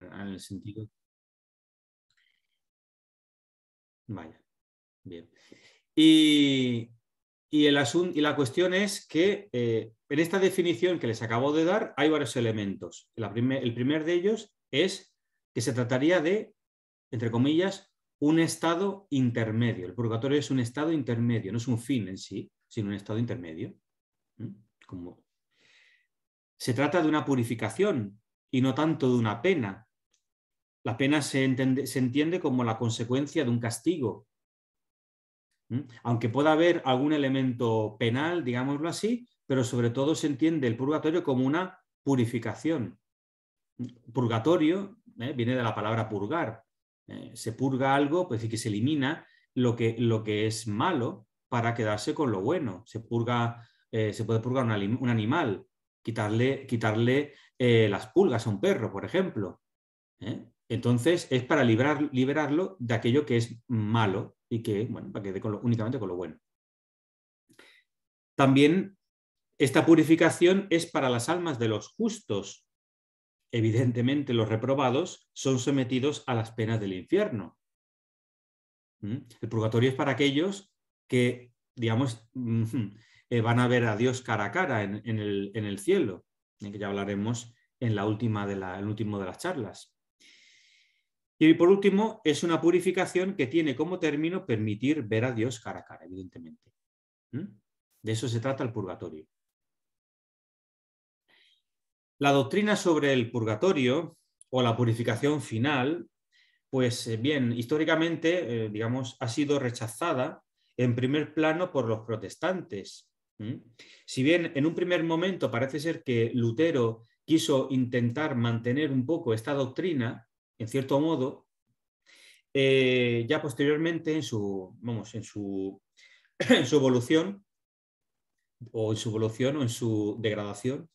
en el sentido... Vaya, bien. Y, y la cuestión es que en esta definición que les acabo de dar hay varios elementos. El primer de ellos es que se trataría de, entre comillas, un estado intermedio. El purgatorio es un estado intermedio, no es un fin en sí, sino un estado intermedio. Como... Se trata de una purificación y no tanto de una pena. La pena se entiende como la consecuencia de un castigo. Aunque pueda haber algún elemento penal, digámoslo así, pero sobre todo se entiende el purgatorio como una purificación. Purgatorio viene de la palabra purgar. Se purga algo, pues decir que se elimina lo que es malo para quedarse con lo bueno. Se puede purgar un animal, quitarle las pulgas a un perro, por ejemplo. Entonces es para liberarlo de aquello que es malo y que, bueno, para que quede únicamente con lo bueno. También esta purificación es para las almas de los justos. Evidentemente los reprobados son sometidos a las penas del infierno. El purgatorio es para aquellos que, digamos, van a ver a Dios cara a cara en el cielo, que ya hablaremos en el último de las charlas. Y por último, es una purificación que tiene como término permitir ver a Dios cara a cara, evidentemente. De eso se trata el purgatorio. La doctrina sobre el purgatorio o la purificación final, pues bien, históricamente, digamos, ha sido rechazada en primer plano por los protestantes. Si bien en un primer momento parece ser que Lutero quiso intentar mantener un poco esta doctrina, en cierto modo, ya posteriormente en su evolución o en su degradación,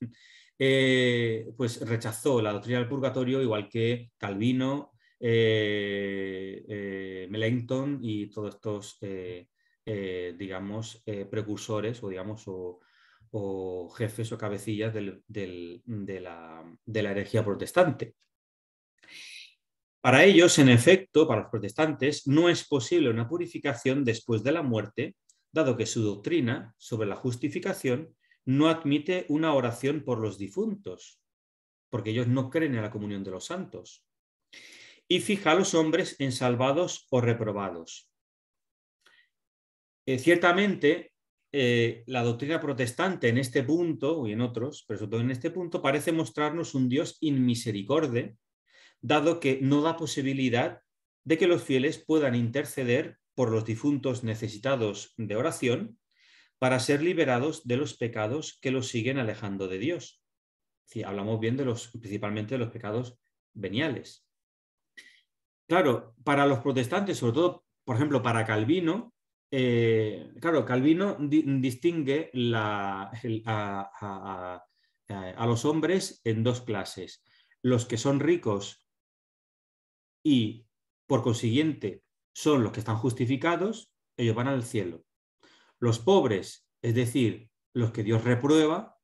pues rechazó la doctrina del purgatorio, igual que Calvino, Melanchthon y todos estos, digamos, precursores o jefes o cabecillas de la herejía protestante. Para ellos, en efecto, para los protestantes, no es posible una purificación después de la muerte, dado que su doctrina sobre la justificación no admite una oración por los difuntos, porque ellos no creen en la comunión de los santos, y fija a los hombres en salvados o reprobados. Ciertamente, la doctrina protestante en este punto, y en otros, pero sobre todo en este punto, parece mostrarnos un Dios inmisericorde, dado que no da posibilidad de que los fieles puedan interceder por los difuntos necesitados de oración para ser liberados de los pecados que los siguen alejando de Dios. Sí, hablamos bien principalmente de los pecados veniales. Claro, para los protestantes, sobre todo, por ejemplo, para Calvino, claro, Calvino distingue a los hombres en dos clases. Los que son ricos y, por consiguiente, son los que están justificados, ellos van al cielo. Los pobres, es decir, los que Dios reprueba,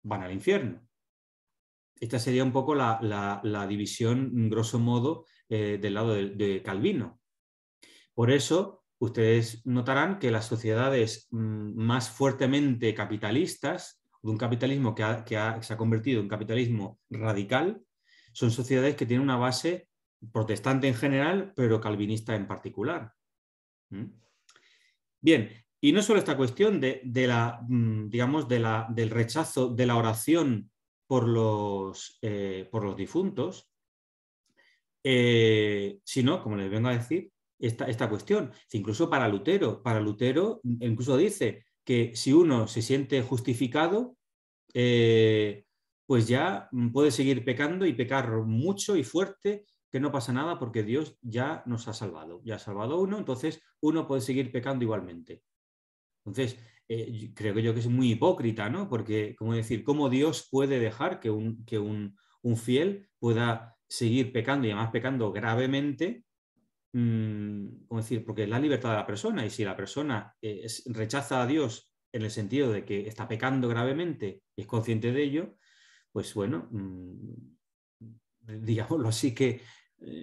van al infierno. Esta sería un poco la división, grosso modo, del lado de Calvino. Por eso, ustedes notarán que las sociedades más fuertemente capitalistas, de un capitalismo que se ha convertido en un capitalismo radical, son sociedades que tienen una base protestante en general, pero calvinista en particular. Bien, y no solo esta cuestión del rechazo de la oración por los difuntos, sino, como les vengo a decir, esta cuestión. Incluso para Lutero incluso dice que si uno se siente justificado, pues ya puede seguir pecando y pecar mucho y fuerte, que no pasa nada porque Dios ya nos ha salvado. Ya ha salvado a uno, entonces uno puede seguir pecando igualmente. Entonces, creo que es muy hipócrita, ¿no? Porque, como decir, ¿cómo Dios puede dejar que un fiel pueda seguir pecando y además pecando gravemente? Como decir, porque es la libertad de la persona y si la persona rechaza a Dios en el sentido de que está pecando gravemente y es consciente de ello, pues bueno, digámoslo así, que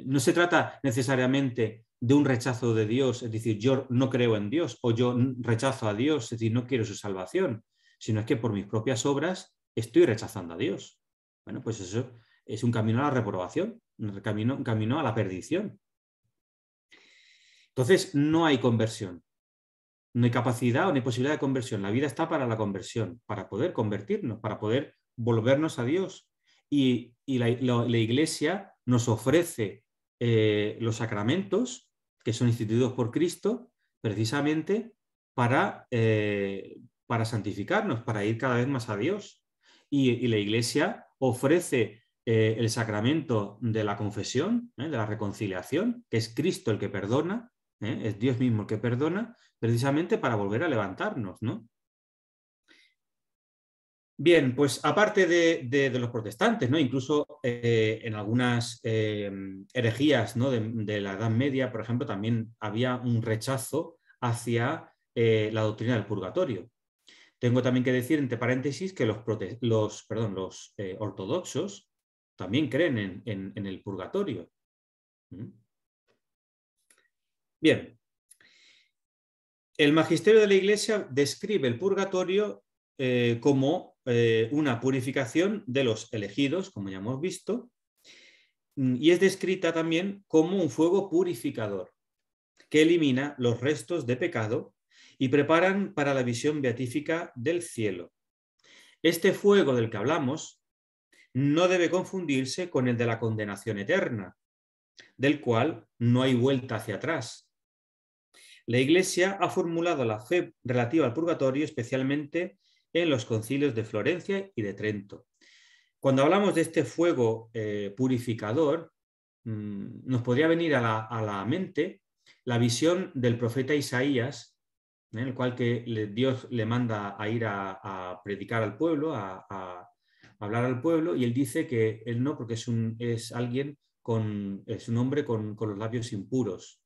no se trata necesariamente de un rechazo de Dios, es decir, yo no creo en Dios o yo rechazo a Dios, es decir, no quiero su salvación, sino es que por mis propias obras estoy rechazando a Dios. Bueno, pues eso es un camino a la reprobación, un camino a la perdición. Entonces, no hay conversión, no hay capacidad o no hay posibilidad de conversión. La vida está para la conversión, para poder convertirnos, para poder volvernos a Dios. Y la Iglesia nos ofrece los sacramentos que son instituidos por Cristo precisamente para santificarnos, para ir cada vez más a Dios. Y la Iglesia ofrece el sacramento de la confesión, de la reconciliación, que es Cristo el que perdona, es Dios mismo el que perdona, precisamente para volver a levantarnos, ¿no? Bien, pues aparte de los protestantes, ¿no? Incluso en algunas herejías, ¿no? de la Edad Media, por ejemplo, también había un rechazo hacia la doctrina del purgatorio. Tengo también que decir, entre paréntesis, que los ortodoxos también creen en el purgatorio. Bien, el magisterio de la Iglesia describe el purgatorio como una purificación de los elegidos, como ya hemos visto, y es descrita también como un fuego purificador que elimina los restos de pecado y preparan para la visión beatífica del cielo. Este fuego del que hablamos no debe confundirse con el de la condenación eterna, del cual no hay vuelta hacia atrás. La Iglesia ha formulado la fe relativa al purgatorio especialmente en los concilios de Florencia y de Trento. Cuando hablamos de este fuego purificador, nos podría venir a la mente la visión del profeta Isaías, en el cual Dios le manda a ir a predicar al pueblo, a hablar al pueblo, y él dice que él no, porque es un hombre con los labios impuros.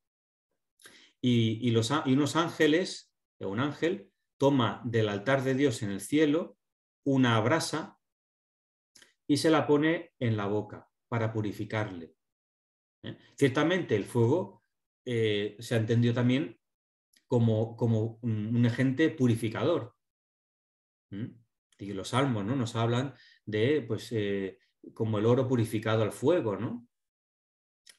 Y unos ángeles, un ángel, toma del altar de Dios en el cielo una brasa y se la pone en la boca para purificarle. Ciertamente el fuego se ha entendido también como un agente purificador. Y los salmos, ¿no? Nos hablan de pues, como el oro purificado al fuego, ¿no?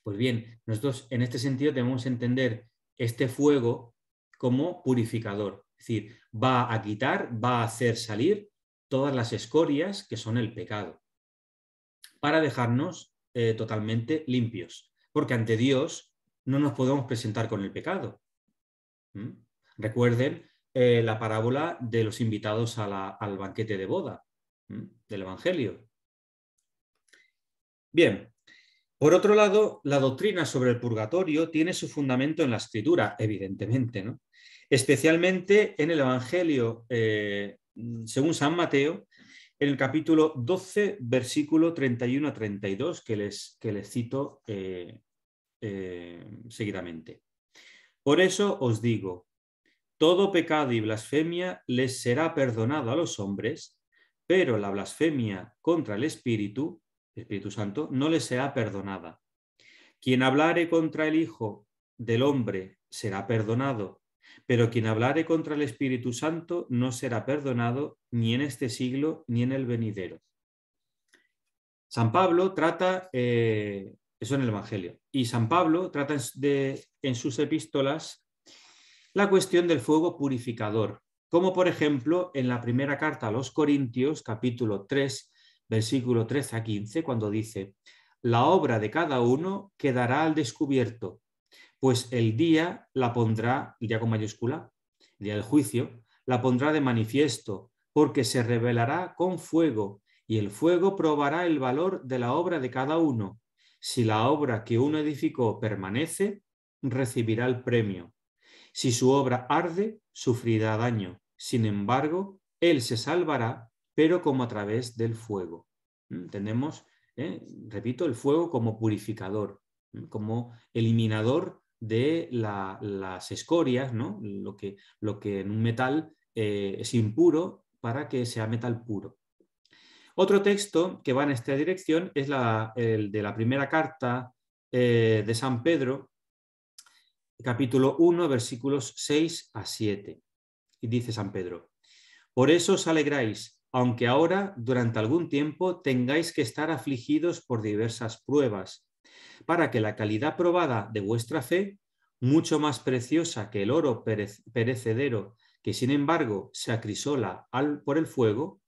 Pues bien, nosotros en este sentido debemos entender este fuego como purificador. Es decir, va a quitar, va a hacer salir todas las escorias que son el pecado, para dejarnos totalmente limpios. Porque ante Dios no nos podemos presentar con el pecado. Recuerden la parábola de los invitados al banquete de boda del Evangelio. Bien. Por otro lado, la doctrina sobre el purgatorio tiene su fundamento en la Escritura, evidentemente, ¿no? Especialmente en el Evangelio, según San Mateo, en el capítulo 12, versículo 31 a 32, que les cito seguidamente. Por eso os digo, todo pecado y blasfemia les será perdonado a los hombres, pero la blasfemia contra el Espíritu Santo, no le será perdonada. Quien hablare contra el Hijo del Hombre será perdonado, pero quien hablare contra el Espíritu Santo no será perdonado ni en este siglo ni en el venidero. San Pablo trata, eso en el Evangelio, y San Pablo trata en sus epístolas la cuestión del fuego purificador, como por ejemplo en la primera carta a los Corintios, capítulo 3, versículo 13 a 15, cuando dice: la obra de cada uno quedará al descubierto, pues el día la pondrá, el día con mayúscula, el día del juicio, la pondrá de manifiesto, porque se revelará con fuego, y el fuego probará el valor de la obra de cada uno. Si la obra que uno edificó permanece, recibirá el premio. Si su obra arde, sufrirá daño. Sin embargo, él se salvará, pero como a través del fuego. Tenemos, repito, el fuego como purificador, como eliminador de las escorias, ¿no? Lo que en un metal es impuro para que sea metal puro. Otro texto que va en esta dirección es el de la primera carta de San Pedro, capítulo 1, versículos 6 a 7. Y dice San Pedro: por eso os alegráis, aunque ahora, durante algún tiempo, tengáis que estar afligidos por diversas pruebas, para que la calidad probada de vuestra fe, mucho más preciosa que el oro perecedero, que sin embargo se acrisola por el fuego,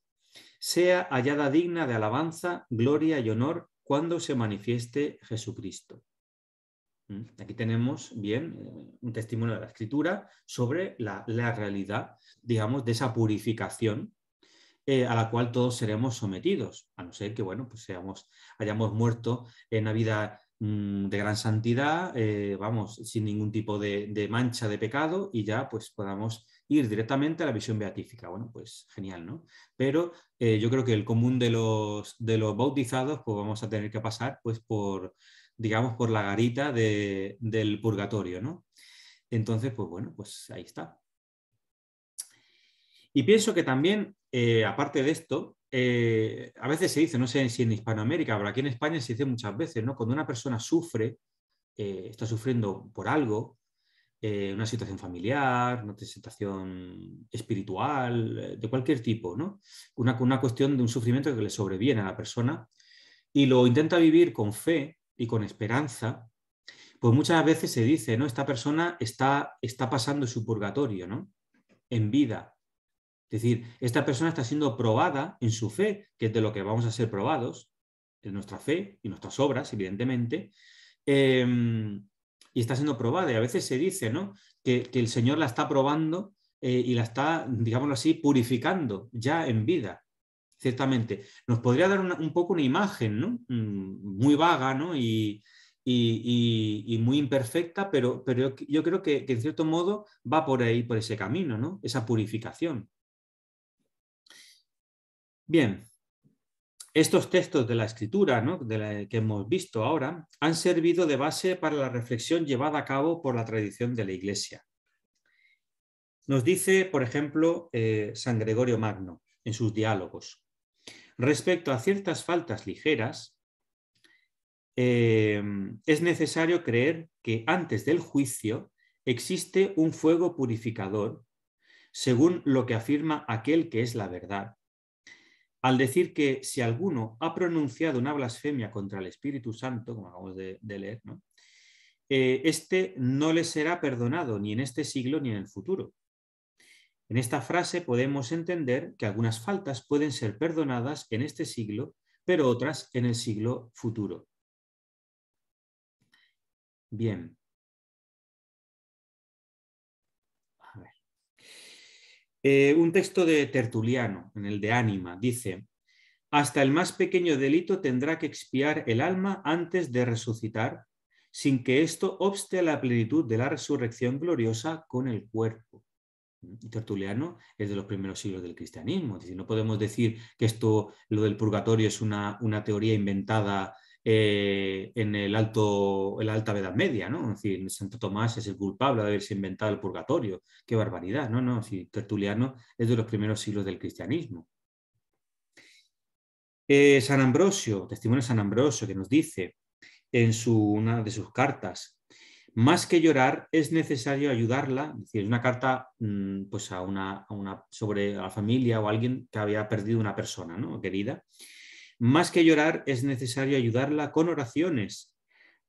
sea hallada digna de alabanza, gloria y honor cuando se manifieste Jesucristo. Aquí tenemos bien un testimonio de la Escritura sobre la realidad, digamos, de esa purificación a la cual todos seremos sometidos, a no ser que, bueno, pues hayamos muerto en una vida de gran santidad, vamos, sin ningún tipo de mancha de pecado, y ya pues podamos ir directamente a la visión beatífica. Bueno, pues genial, ¿no? Pero yo creo que el común de los bautizados, pues vamos a tener que pasar pues digamos, por la garita del purgatorio, ¿no? Entonces, pues bueno, pues ahí está. Y pienso que también, aparte de esto, a veces se dice, no sé si en Hispanoamérica, pero aquí en España se dice muchas veces, ¿no? Cuando una persona sufre, está sufriendo por algo, una situación familiar, una situación espiritual, de cualquier tipo, ¿no? Una cuestión de un sufrimiento que le sobreviene a la persona y lo intenta vivir con fe y con esperanza, pues muchas veces se dice, ¿no? Esta persona está pasando su purgatorio, ¿no? En vida. Es decir, esta persona está siendo probada en su fe, que es de lo que vamos a ser probados, en nuestra fe y nuestras obras, evidentemente, y está siendo probada. Y a veces se dice, ¿no? que el Señor la está probando y la está, digámoslo así, purificando ya en vida. Ciertamente. Nos podría dar un poco una imagen, ¿no? Muy vaga, ¿no? Y muy imperfecta, pero yo creo que en cierto modo va por ahí, por ese camino, ¿no? Esa purificación. Bien, estos textos de la Escritura, ¿no? Que hemos visto ahora, han servido de base para la reflexión llevada a cabo por la tradición de la Iglesia. Nos dice, por ejemplo, San Gregorio Magno en sus diálogos: respecto a ciertas faltas ligeras, es necesario creer que antes del juicio existe un fuego purificador, según lo que afirma aquel que es la verdad, al decir que si alguno ha pronunciado una blasfemia contra el Espíritu Santo, como acabamos de leer, ¿no? Este no le será perdonado ni en este siglo ni en el futuro. En esta frase podemos entender que algunas faltas pueden ser perdonadas en este siglo, pero otras en el siglo futuro. Bien. A ver. Un texto de Tertuliano, en el de Ánima, dice: hasta el más pequeño delito tendrá que expiar el alma antes de resucitar, sin que esto obste a la plenitud de la resurrección gloriosa con el cuerpo. Tertuliano es de los primeros siglos del cristianismo. Es decir, no podemos decir que lo del purgatorio es una teoría inventada en la Alta Edad Media, ¿no? Es decir, Santo Tomás es el culpable de haberse inventado el purgatorio. ¡Qué barbaridad! No, sí, Tertuliano es de los primeros siglos del cristianismo. San Ambrosio, testimonio de San Ambrosio, que nos dice en una de sus cartas: más que llorar, es necesario ayudarla. Es decir, es una carta pues sobre la familia o alguien que había perdido una persona, ¿no? Querida. Más que llorar, es necesario ayudarla con oraciones.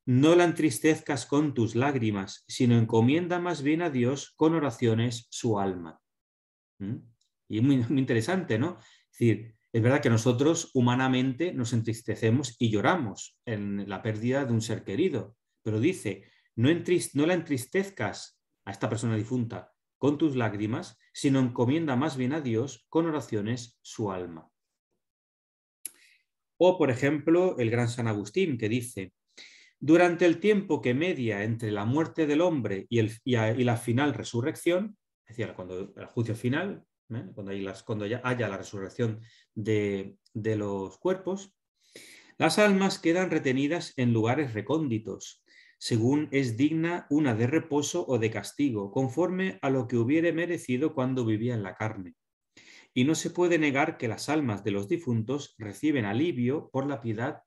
No la entristezcas con tus lágrimas, sino encomienda más bien a Dios con oraciones su alma. Y es muy interesante, ¿no? Es decir, es verdad que nosotros humanamente nos entristecemos y lloramos en la pérdida de un ser querido, pero dice: no la entristezcas a esta persona difunta con tus lágrimas, sino encomienda más bien a Dios con oraciones su alma. O, por ejemplo, el gran San Agustín, que dice: durante el tiempo que media entre la muerte del hombre y la final resurrección, es decir, cuando el juicio final, cuando ya haya la resurrección de los cuerpos, las almas quedan retenidas en lugares recónditos, según es digna una de reposo o de castigo, conforme a lo que hubiere merecido cuando vivía en la carne. y no se puede negar que las almas de los difuntos reciben alivio por la piedad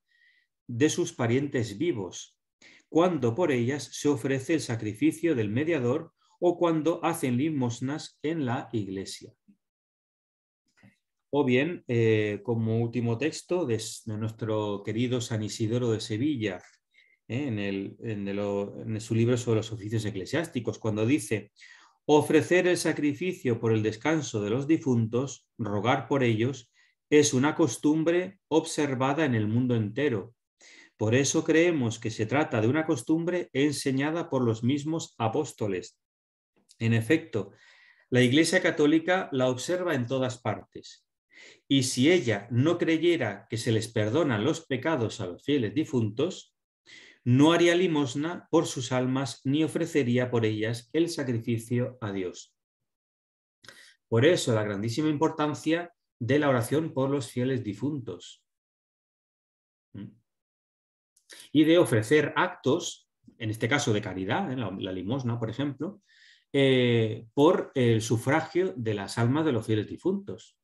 de sus parientes vivos, cuando por ellas se ofrece el sacrificio del mediador o cuando hacen limosnas en la iglesia. O bien, como último texto de nuestro querido San Isidoro de Sevilla, en su libro sobre los oficios eclesiásticos, cuando dice: ofrecer el sacrificio por el descanso de los difuntos, rogar por ellos, es una costumbre observada en el mundo entero. Por eso creemos que se trata de una costumbre enseñada por los mismos apóstoles. En efecto, la Iglesia Católica la observa en todas partes. Y si ella no creyera que se les perdonan los pecados a los fieles difuntos, no haría limosna por sus almas ni ofrecería por ellas el sacrificio a Dios. Por eso la grandísima importancia de la oración por los fieles difuntos. Y de ofrecer actos, en este caso de caridad, la limosna, por ejemplo, por el sufragio de las almas de los fieles difuntos.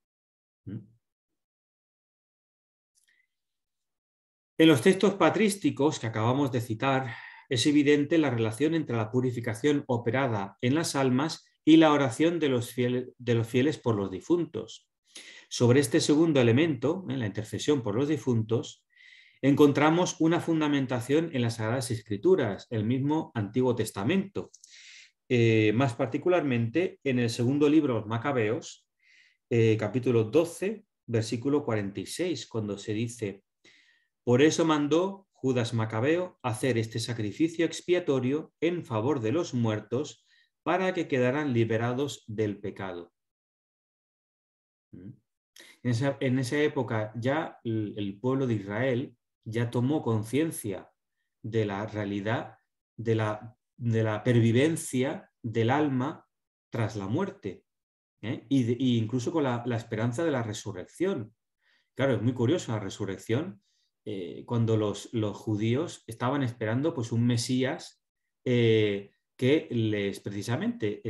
En los textos patrísticos que acabamos de citar, es evidente la relación entre la purificación operada en las almas y la oración de los fieles por los difuntos. Sobre este segundo elemento, en la intercesión por los difuntos, encontramos una fundamentación en las Sagradas Escrituras, el mismo Antiguo Testamento, más particularmente en el segundo libro de los Macabeos, capítulo 12, versículo 46, cuando se dice: por eso mandó Judas Macabeo hacer este sacrificio expiatorio en favor de los muertos para que quedaran liberados del pecado. En esa época ya el pueblo de Israel ya tomó conciencia de la realidad de la pervivencia del alma tras la muerte, y incluso con la esperanza de la resurrección. Claro, es muy curioso la resurrección, cuando los judíos estaban esperando pues, un Mesías que les precisamente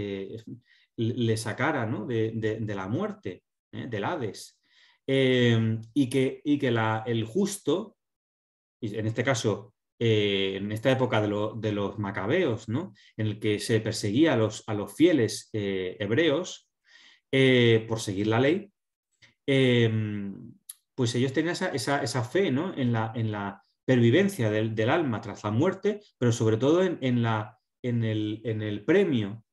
les sacara, ¿no?, de la muerte, del Hades. Y que el justo, en este caso, en esta época de los macabeos, ¿no?, en el que se perseguía a los fieles hebreos por seguir la ley, pues ellos tenían esa fe, ¿no?, en la pervivencia del alma tras la muerte, pero sobre todo en el premio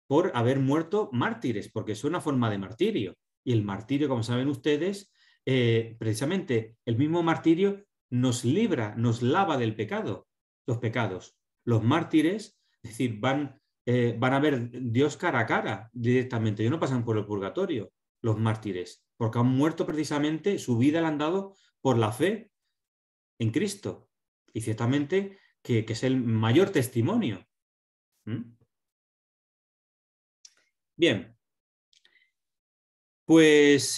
por haber muerto mártires, porque es una forma de martirio. Y el martirio, como saben ustedes, precisamente el mismo martirio nos libra, nos lava del pecado, los pecados. Los mártires, es decir, van a ver Dios cara a cara directamente, ellos no pasan por el purgatorio, los mártires, porque han muerto precisamente, su vida la han dado por la fe en Cristo. Y ciertamente que es el mayor testimonio. Bien, pues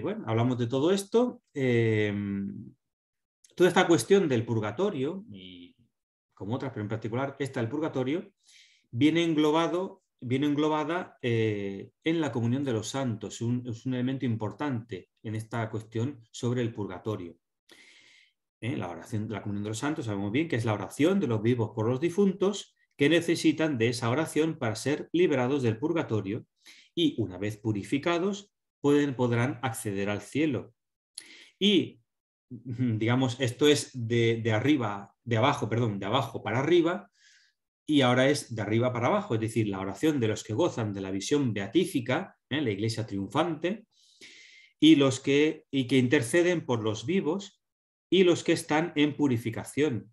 bueno, hablamos de todo esto. Toda esta cuestión del purgatorio, y como otras, pero en particular esta del purgatorio, viene englobada en la comunión de los santos. Es un elemento importante en esta cuestión sobre el purgatorio. La oración de la comunión de los santos, sabemos bien que es la oración de los vivos por los difuntos, que necesitan de esa oración para ser liberados del purgatorio y, una vez purificados, podrán acceder al cielo. Y, digamos, esto es de abajo para arriba, y ahora es de arriba para abajo, es decir, la oración de los que gozan de la visión beatífica, la iglesia triunfante, y que interceden por los vivos y los que están en purificación.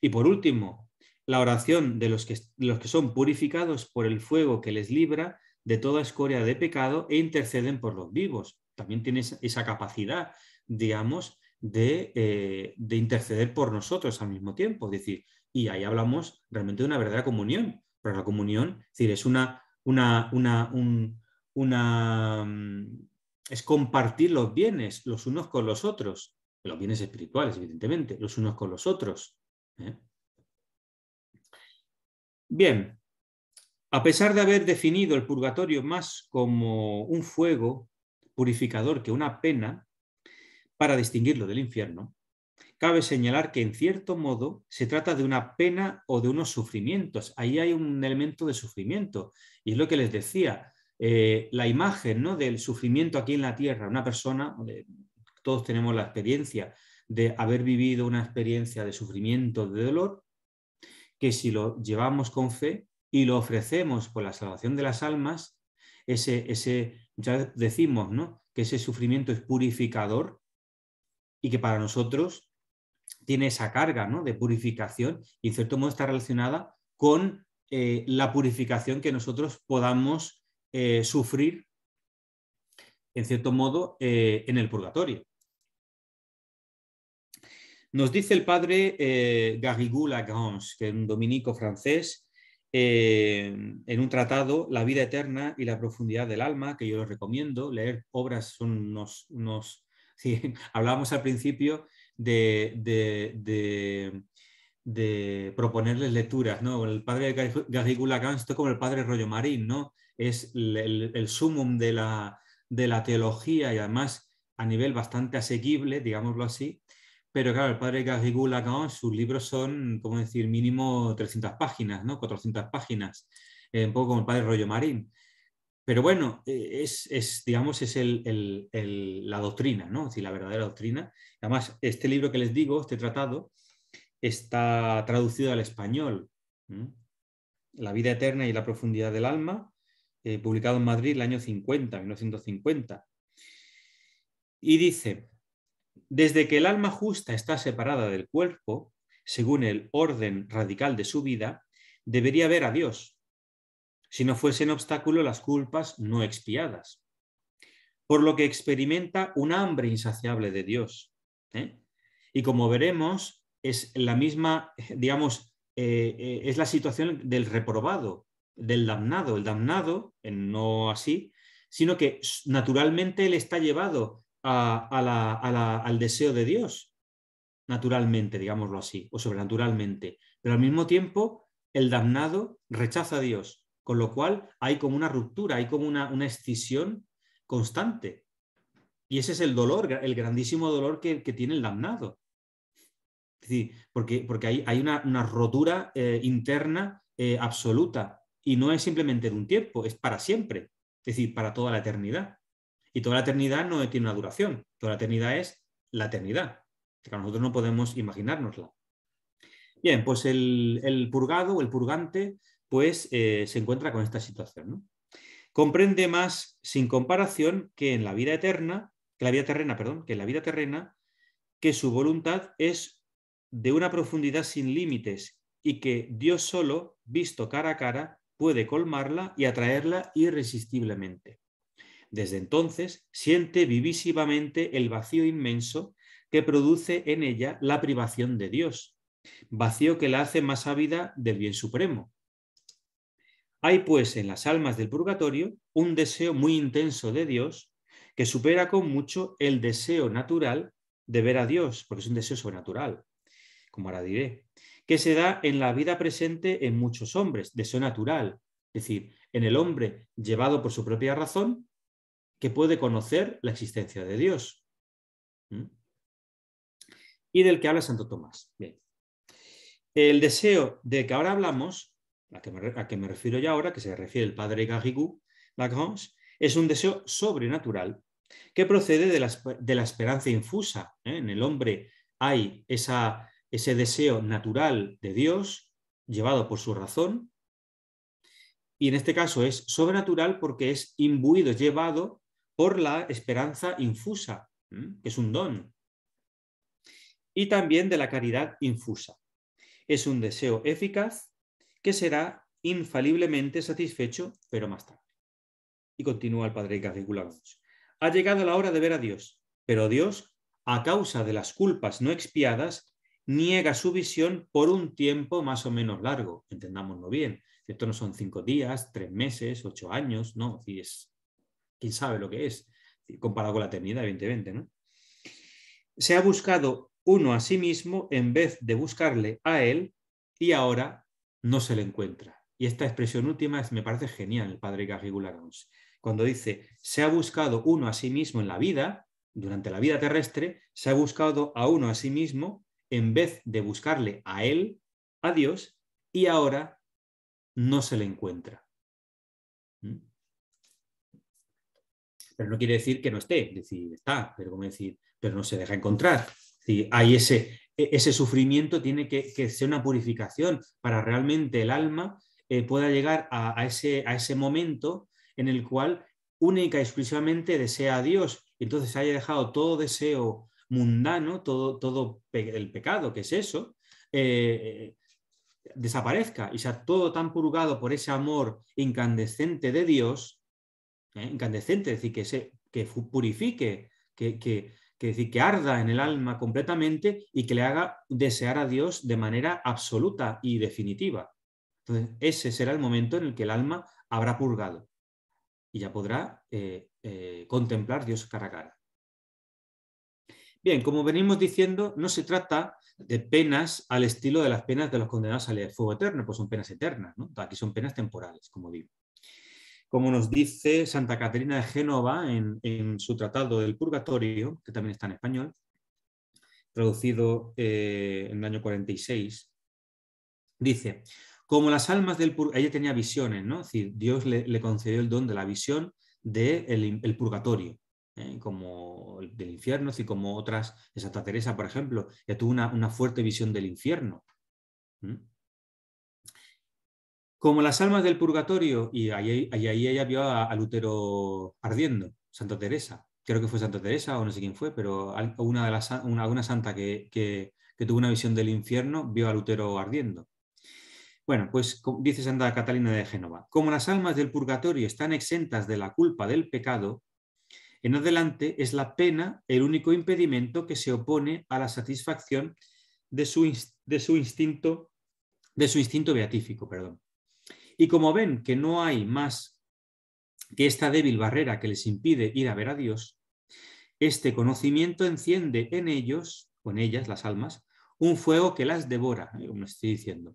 Y por último, la oración de los que son purificados por el fuego que les libra de toda escoria de pecado e interceden por los vivos. También tiene esa capacidad, digamos, de interceder por nosotros al mismo tiempo. Es decir, y ahí hablamos realmente de una verdadera comunión. Pero la comunión, es decir, es compartir los bienes los unos con los otros, los bienes espirituales, evidentemente, los unos con los otros. Bien, A pesar de haber definido el purgatorio más como un fuego purificador que una pena, para distinguirlo del infierno, cabe señalar que en cierto modo se trata de una pena o de unos sufrimientos. Ahí hay un elemento de sufrimiento. Y es lo que les decía, la imagen, ¿no?, del sufrimiento aquí en la tierra. Una persona, todos tenemos la experiencia de haber vivido una experiencia de sufrimiento, de dolor, que si lo llevamos con fe y lo ofrecemos por la salvación de las almas, ya decimos, ¿no?, que ese sufrimiento es purificador y que para nosotros tiene esa carga, ¿no?, de purificación y en cierto modo está relacionada con la purificación que nosotros podamos sufrir, en cierto modo, en el purgatorio. Nos dice el padre Garrigou Lagrange, que es un dominico francés, en un tratado, La vida eterna y la profundidad del alma, que yo les recomiendo. Leer obras son sí, hablábamos al principio de proponerles lecturas, ¿no? El padre Garrigou Lagrange, esto como el padre Rollo Marín, ¿no? Es el sumum de la teología y además a nivel bastante asequible, digámoslo así. Pero claro, el padre Garrigou Lagrange, sus libros son, como decir, mínimo 300 páginas, ¿no? 400 páginas, un poco como el padre Rollo Marín. Pero bueno, digamos, es la doctrina, ¿no? Es decir, la verdadera doctrina. Además, este libro que les digo, este tratado, está traducido al español. La vida eterna y la profundidad del alma, publicado en Madrid el año 50, 1950. Y dice: desde que el alma justa está separada del cuerpo, según el orden radical de su vida, debería ver a Dios, si no fuesen obstáculo las culpas no expiadas, por lo que experimenta un hambre insaciable de Dios. Y como veremos, es la misma, digamos, es la situación del reprobado, del damnado. El damnado, no así, sino que naturalmente él está llevado al deseo de Dios, naturalmente, digámoslo así, o sobrenaturalmente. Pero al mismo tiempo, el damnado rechaza a Dios, con lo cual hay como una ruptura, hay como una escisión constante. Y ese es el dolor, el grandísimo dolor que tiene el damnado. Es decir, porque hay una rotura interna absoluta, y no es simplemente de un tiempo, es para siempre, es decir, para toda la eternidad. Y toda la eternidad no tiene una duración, toda la eternidad es la eternidad, que nosotros no podemos imaginárnosla. Bien, pues el purgado o el purgante pues se encuentra con esta situación, ¿no? Comprende más sin comparación que en la vida eterna, que en la vida terrena, que su voluntad es de una profundidad sin límites y que Dios solo, visto cara a cara, puede colmarla y atraerla irresistiblemente. Desde entonces siente vivísimamente el vacío inmenso que produce en ella la privación de Dios, vacío que la hace más ávida del bien supremo. Hay pues en las almas del purgatorio un deseo muy intenso de Dios que supera con mucho el deseo natural de ver a Dios, porque es un deseo sobrenatural, como ahora diré, que se da en la vida presente en muchos hombres, deseo natural, es decir, en el hombre llevado por su propia razón, que puede conocer la existencia de Dios. Y del que habla Santo Tomás. Bien. El deseo del que ahora hablamos, a que me refiero ya ahora, que se refiere el padre Garrigou Lagrange, es un deseo sobrenatural que procede de la esperanza infusa. En el hombre hay ese deseo natural de Dios, llevado por su razón, y en este caso es sobrenatural porque es imbuido, es llevado por la esperanza infusa, que es un don, y también de la caridad infusa. Es un deseo eficaz que será infaliblemente satisfecho, pero más tarde. Y continúa el padre Garrigou Lagrange. Ha llegado la hora de ver a Dios, pero Dios, a causa de las culpas no expiadas, niega su visión por un tiempo más o menos largo. Entendámoslo bien. Esto no son 5 días, 3 meses, 8 años, ¿no? ¿Quién sabe lo que es? Comparado con la eternidad, evidentemente, ¿no? Se ha buscado uno a sí mismo en vez de buscarle a él, y ahora no se le encuentra. y esta expresión última me parece genial, el padre Garrigou-Lagrange, cuando dice, se ha buscado uno a sí mismo en la vida, durante la vida terrestre, se ha buscado a uno a sí mismo en vez de buscarle a él, a Dios, y ahora no se le encuentra. Pero no quiere decir que no esté, es decir, está, pero como decir, pero no se deja encontrar. Es decir, hay ese sufrimiento, tiene que ser una purificación para realmente el alma pueda llegar a ese momento en el cual única y exclusivamente desea a Dios. Entonces haya dejado todo deseo mundano, todo el pecado, que es eso, desaparezca y sea todo tan purgado por ese amor incandescente de Dios, incandescente, es decir, que purifique, que arda en el alma completamente y que le haga desear a Dios de manera absoluta y definitiva. Entonces, ese será el momento en el que el alma habrá purgado y ya podrá contemplar a Dios cara a cara. Bien, como venimos diciendo, no se trata de penas al estilo de las penas de los condenados al fuego eterno, pues son penas eternas, ¿no? Aquí son penas temporales, como digo. Como nos dice Santa Caterina de Génova en su tratado del Purgatorio, que también está en español, traducido en el año 46, dice, como las almas del purgatorio, ella tenía visiones, ¿no? Es decir, Dios le concedió el don de la visión del purgatorio, como el del infierno, así como otras, de Santa Teresa, por ejemplo, que tuvo una fuerte visión del infierno. Como las almas del purgatorio, y ahí ella vio a Lutero ardiendo, Santa Teresa, creo que fue Santa Teresa o no sé quién fue, pero una santa que tuvo una visión del infierno vio a Lutero ardiendo. Bueno, pues dice Santa Catalina de Génova, como las almas del purgatorio están exentas de la culpa del pecado, en adelante es la pena el único impedimento que se opone a la satisfacción de su instinto beatífico, perdón. Y como ven que no hay más que esta débil barrera que les impide ir a ver a Dios, este conocimiento enciende en ellos, o en ellas, las almas, un fuego que las devora, como estoy diciendo.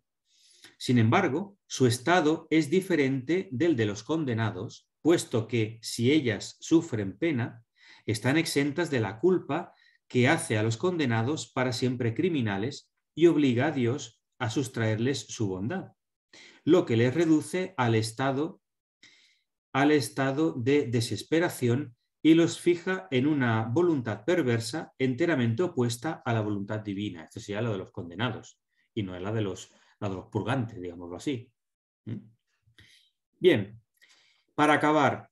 Sin embargo, su estado es diferente del de los condenados, puesto que si ellas sufren pena, están exentas de la culpa que hace a los condenados para siempre criminales y obliga a Dios a sustraerles su bondad, lo que les reduce al estado de desesperación y los fija en una voluntad perversa enteramente opuesta a la voluntad divina. Esto sería lo de los condenados y no es la de los purgantes, digámoslo así. Bien, para acabar,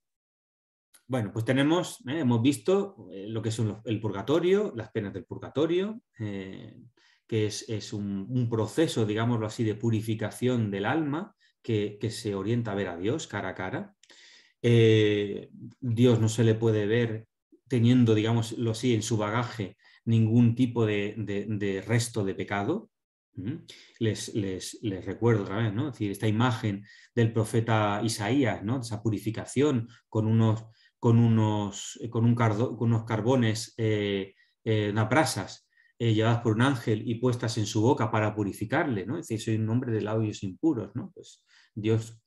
bueno, pues hemos visto lo que es el purgatorio, las penas del purgatorio, que es un proceso, digámoslo así, de purificación del alma que se orienta a ver a Dios cara a cara. Dios no se le puede ver teniendo, digámoslo así, en su bagaje ningún tipo de resto de pecado. Les recuerdo otra vez, ¿no? Es decir, esta imagen del profeta Isaías, ¿no? Esa purificación con unos carbones, unas brasas llevadas por un ángel y puestas en su boca para purificarle, ¿no? Es decir, soy un hombre de labios impuros, ¿no? Pues Dios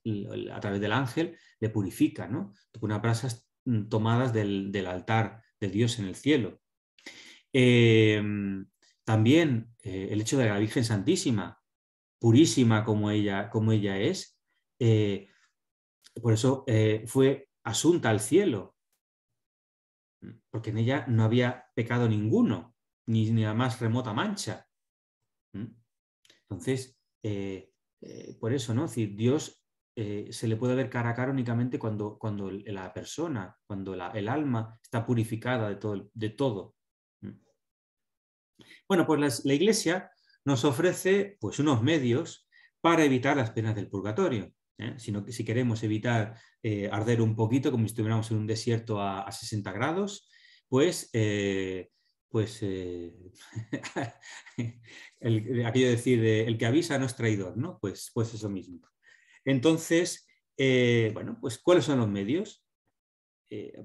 a través del ángel le purifica, ¿no? Con unas brasas tomadas del altar de Dios en el cielo. También el hecho de la Virgen Santísima, purísima como ella es, por eso fue asunta al cielo, porque en ella no había pecado ninguno, ni la más remota mancha. Entonces, por eso, ¿no? Es decir, Dios se le puede ver cara a cara únicamente cuando la persona, cuando el alma está purificada de todo. Bueno, pues la Iglesia nos ofrece pues, unos medios para evitar las penas del purgatorio. Si queremos evitar arder un poquito, como si estuviéramos en un desierto a 60 grados, pues aquello de decir, el que avisa no es traidor, ¿no? Pues eso mismo. Entonces, bueno, pues ¿cuáles son los medios?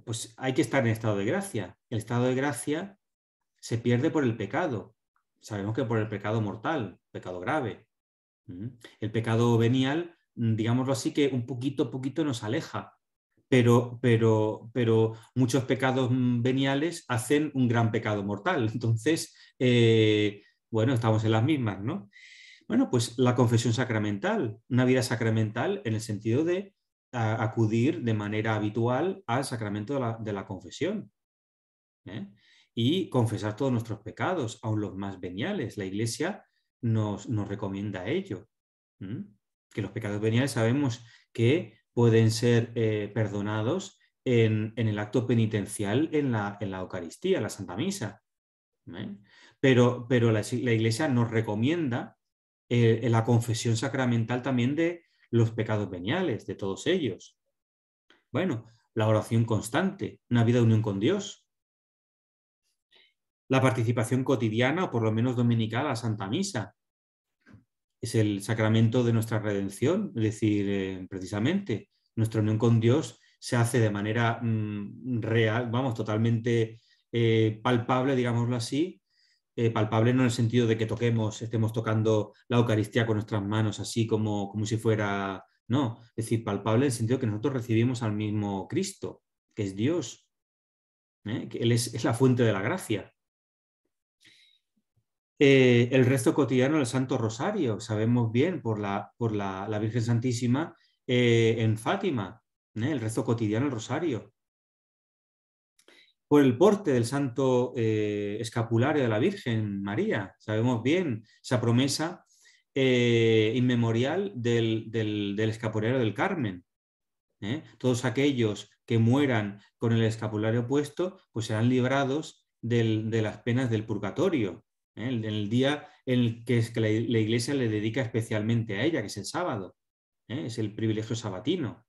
Pues hay que estar en estado de gracia. El estado de gracia se pierde por el pecado. Sabemos que por el pecado mortal, pecado grave. El pecado venial digámoslo así, que un poquito nos aleja. Pero muchos pecados veniales hacen un gran pecado mortal. Entonces, bueno, estamos en las mismas, ¿no? Bueno, pues la confesión sacramental, una vida sacramental en el sentido de acudir de manera habitual al sacramento de la confesión, ¿eh? Y confesar todos nuestros pecados, aun los más veniales. La Iglesia nos recomienda ello. ¿Mm? Que los pecados veniales sabemos que pueden ser perdonados en el acto penitencial en la Eucaristía, en la Santa Misa. ¿Eh? Pero la Iglesia nos recomienda la confesión sacramental también de los pecados veniales, de todos ellos. Bueno, la oración constante, una vida de unión con Dios. La participación cotidiana, o por lo menos dominical, a la Santa Misa. Es el sacramento de nuestra redención, es decir, precisamente nuestra unión con Dios se hace de manera real, vamos, totalmente palpable, digámoslo así, palpable no en el sentido de que estemos tocando la Eucaristía con nuestras manos así como si fuera, no, es decir, palpable en el sentido que nosotros recibimos al mismo Cristo, que es Dios, que Él es la fuente de la gracia. El rezo cotidiano del Santo Rosario, sabemos bien por la Virgen Santísima en Fátima, el rezo cotidiano del Rosario. Por el porte del Santo Escapulario de la Virgen María, sabemos bien esa promesa inmemorial del Escapulario del Carmen. Todos aquellos que mueran con el escapulario puesto, pues serán librados de las penas del purgatorio. En el día en el que la Iglesia le dedica especialmente a ella, que es el sábado. Es el privilegio sabatino.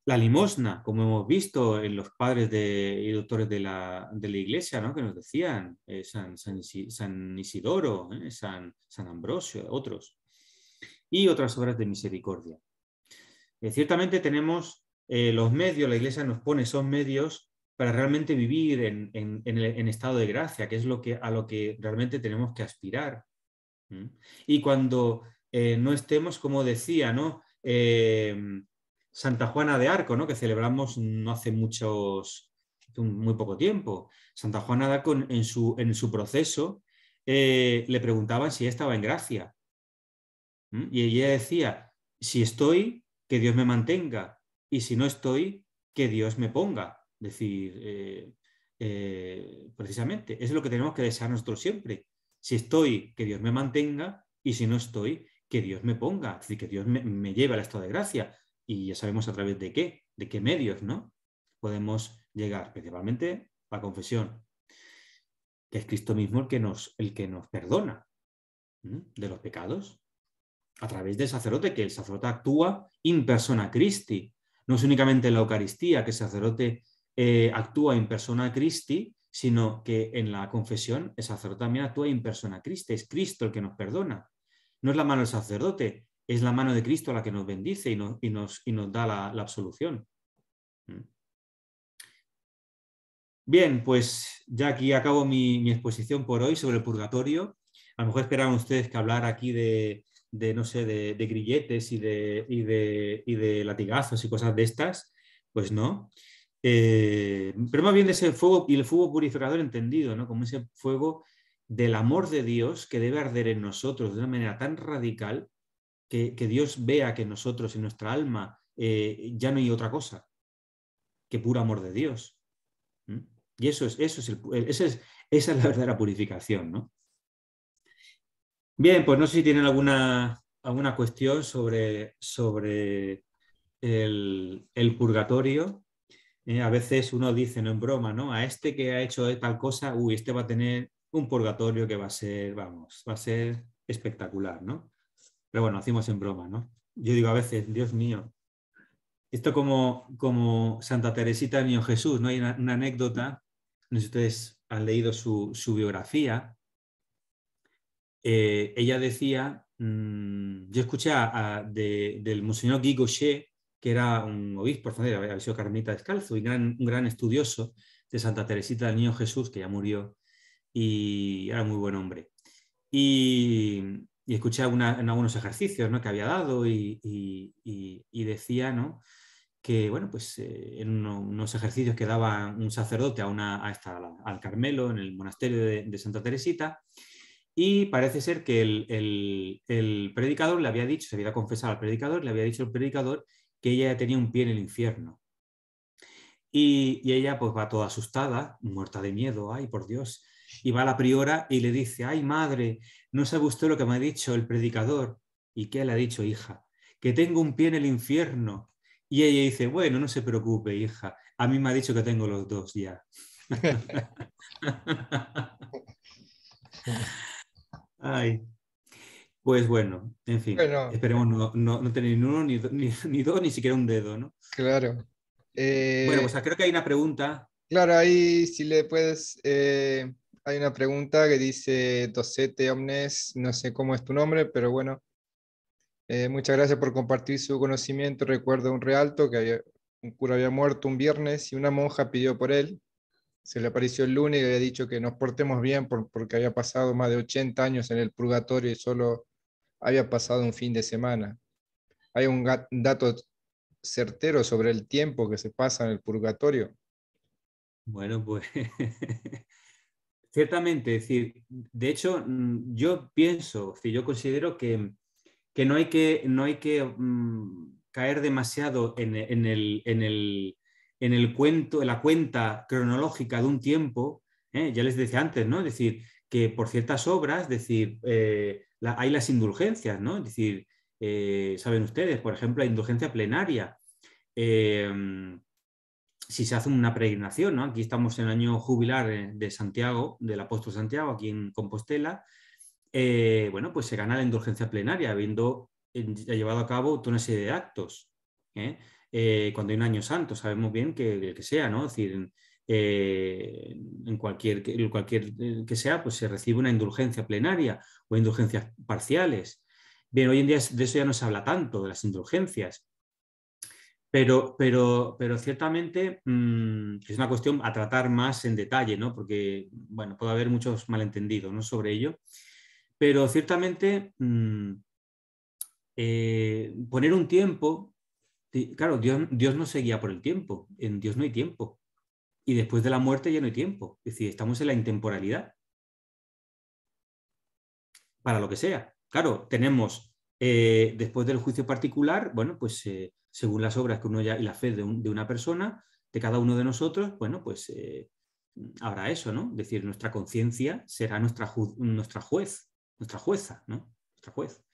La limosna, como hemos visto en los padres y doctores de la Iglesia, ¿no? Que nos decían, San Isidoro, San Ambrosio, otros. Y otras obras de misericordia. Ciertamente tenemos los medios, la Iglesia nos pone esos medios para realmente vivir en estado de gracia, que es a lo que realmente tenemos que aspirar. Y cuando no estemos, como decía, ¿no? Santa Juana de Arco, ¿no? Que celebramos no hace muy poco tiempo. Santa Juana de Arco en su proceso le preguntaban si estaba en gracia. Y ella decía, si estoy, que Dios me mantenga, y si no estoy, que Dios me ponga. Es decir, precisamente, eso es lo que tenemos que desear nosotros siempre. Si estoy, que Dios me mantenga, y si no estoy, que Dios me ponga. Es decir, que Dios me lleve al estado de gracia. Y ya sabemos a través de qué medios, ¿no? Podemos llegar, principalmente la confesión, que es Cristo mismo el que nos perdona de los pecados, a través del sacerdote, que el sacerdote actúa in persona Christi. No es únicamente en la Eucaristía que el sacerdote actúa in persona Christi, sino que en la confesión el sacerdote también actúa in persona Christi. Es Cristo el que nos perdona. No es la mano del sacerdote, es la mano de Cristo la que nos bendice y nos da la absolución. Bien, pues ya aquí acabo mi exposición por hoy sobre el purgatorio. A lo mejor esperaban ustedes que hablar aquí no sé, de grilletes y de latigazos y cosas de estas. Pues no. Pero más bien de ese fuego y el fuego purificador entendido, ¿no? Como ese fuego del amor de Dios que debe arder en nosotros de una manera tan radical que Dios vea que en nosotros, en nuestra alma, ya no hay otra cosa que puro amor de Dios. Y esa es la verdadera purificación, ¿no? Bien, pues no sé si tienen alguna cuestión sobre el purgatorio. A veces uno dice, no en broma, ¿no? A este que ha hecho tal cosa, este va a tener un purgatorio que va a ser espectacular, ¿no? Pero bueno, hacemos en broma, ¿no? Yo digo a veces, Dios mío, esto como Santa Teresita del Niño Jesús, ¿no? Hay una anécdota, no sé si ustedes han leído su biografía. Ella decía, yo escuché del Monseñor Guy Gaucher, que era un obispo, había sido carmelita descalzo y un gran estudioso de Santa Teresita del Niño Jesús, que ya murió, y era muy buen hombre. Y y escuché en algunos ejercicios, ¿no?, que había dado y decía, ¿no?, que bueno, pues en unos ejercicios que daba un sacerdote al Carmelo, en el monasterio de Santa Teresita, y parece ser que el predicador le había dicho, se había confesado al predicador, le había dicho al predicador que ella tenía un pie en el infierno. Y ella pues va toda asustada, muerta de miedo, ay, por Dios, y va a la priora y le dice, ay, madre, ¿no sabe usted lo que me ha dicho el predicador? ¿Y qué le ha dicho, hija? Que tengo un pie en el infierno. Y ella dice, bueno, no se preocupe, hija, a mí me ha dicho que tengo los dos ya. Ay, pues bueno, en fin, Bueno, esperemos no tener ni uno, ni dos, ni siquiera un dedo, ¿no? claro. Bueno, pues creo que hay una pregunta. Claro, ahí si le puedes, hay una pregunta que dice Docete Omnes, no sé cómo es tu nombre, pero bueno, muchas gracias por compartir su conocimiento. Recuerdo un realto que un cura había muerto un viernes y una monja pidió por él. Se le apareció el lunes y había dicho que nos portemos bien porque había pasado más de 80 años en el purgatorio y solo había pasado un fin de semana. ¿Hay un dato certero sobre el tiempo que se pasa en el purgatorio? Bueno, pues ciertamente, es decir, de hecho, yo pienso, es decir, yo considero que no hay que caer demasiado en el cuento, en la cuenta cronológica de un tiempo. Ya les decía antes, ¿no? Es decir, que por ciertas obras, es decir, hay las indulgencias, ¿no? Es decir, saben ustedes, por ejemplo, la indulgencia plenaria. Si se hace una peregrinación, ¿no? Aquí estamos en el año jubilar de Santiago, del apóstol Santiago, aquí en Compostela. Bueno, pues se gana la indulgencia plenaria, habiendo llevado a cabo toda una serie de actos. ¿eh? Cuando hay un año santo, sabemos bien que el que sea, ¿no? Es decir, en cualquier que sea, pues se recibe una indulgencia plenaria o indulgencias parciales. Bien, hoy en día de eso ya no se habla tanto, de las indulgencias. Pero ciertamente es una cuestión a tratar más en detalle, ¿no? Porque, bueno, puede haber muchos malentendidos, ¿no?, sobre ello. Pero ciertamente poner un tiempo, claro, Dios no se guía por el tiempo, en Dios no hay tiempo. Y después de la muerte ya no hay tiempo. Es decir, estamos en la intemporalidad, para lo que sea. Claro, tenemos, después del juicio particular, bueno, pues según las obras que uno ya y la fe de una persona, de cada uno de nosotros, bueno, pues habrá eso, ¿no? Es decir, nuestra conciencia será nuestra juez, nuestra jueza, ¿no? Nuestra juez.